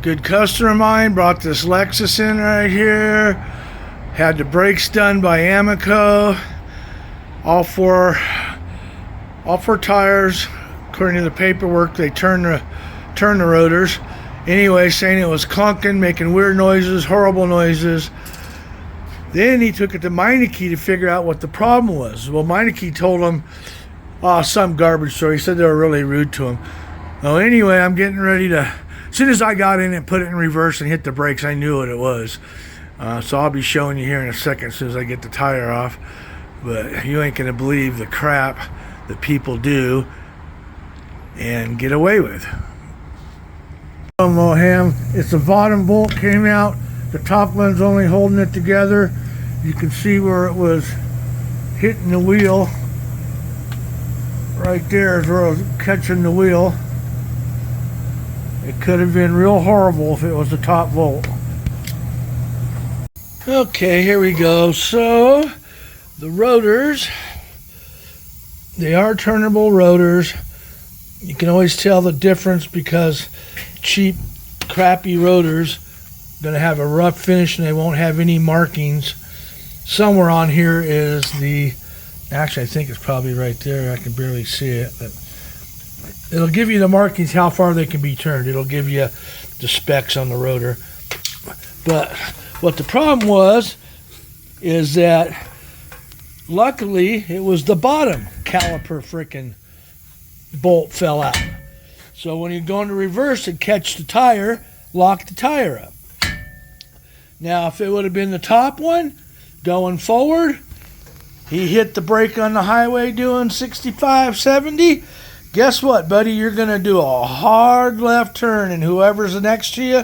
Good customer of mine brought this Lexus in right here. Had the brakes done by Amoco. All four tires. According to the paperwork, they turn the rotors. Anyway, saying it was clunking, making weird noises, horrible noises. Then he took it to Meineke to figure out what the problem was. Well, Meineke told him some garbage story. He said they were really rude to him. Well, anyway, I'm getting ready to... As soon as I got in and put it in reverse and hit the brakes, I knew what it was. So I'll be showing you here in a second as soon as I get the tire off. But you ain't going to believe the crap that people do and get away with. Moham, it's the bottom bolt came out. The top one's only holding it together. You can see where it was hitting the wheel. Right there is where I was catching the wheel. It could have been real horrible if it was the top bolt. Okay, here we go. So, the rotors, they are turnable rotors. You can always tell the difference because cheap, crappy rotors going to have a rough finish and they won't have any markings. Somewhere on here is actually I think it's probably right there. I can barely see it, but it'll give you the markings, how far they can be turned. It'll give you the specs on the rotor. But what the problem was is that luckily it was the bottom caliper frickin' bolt fell out. So when you go into reverse and catch the tire, lock the tire up. Now if it would have been the top one going forward, he hit the brake on the highway doing 65, 70. Guess what, buddy? You're going to do a hard left turn, and whoever's next to you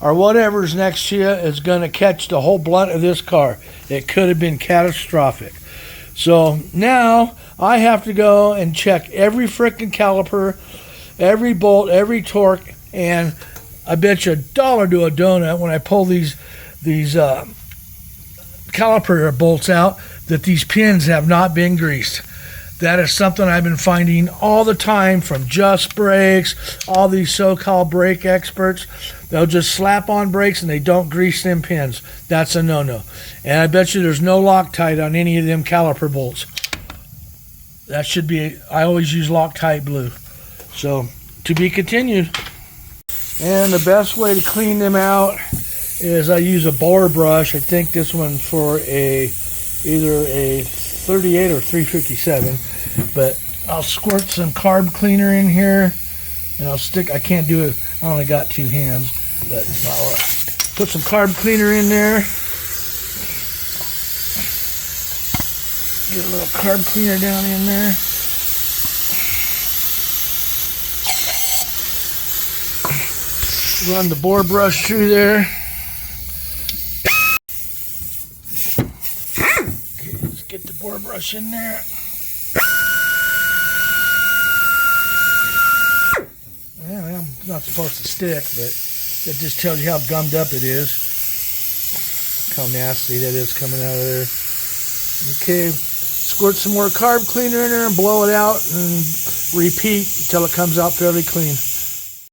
or whatever's next to you is going to catch the whole blunt of this car. It could have been catastrophic. So now I have to go and check every frickin' caliper, every bolt, every torque, and I bet you $1 to a donut when I pull these caliper bolts out that these pins have not been greased. That is something I've been finding all the time from Just Brakes, all these so-called brake experts. They'll just slap on brakes and they don't grease them pins. That's a no-no. And I bet you there's no Loctite on any of them caliper bolts. That should be, I always use Loctite blue. So, to be continued. And the best way to clean them out is I use a bore brush. I think this one's for either a 38 or 357, but I'll squirt some carb cleaner in here and I'll stick, I can't do it, I only got two hands, but I'll put some carb cleaner in there, get a little carb cleaner down in there. Run the bore brush through there. Get the bore brush in there. Well, it's not supposed to stick, but it just tells you how gummed up it is. How nasty that is coming out of there. Okay, squirt some more carb cleaner in there and blow it out and repeat until it comes out fairly clean.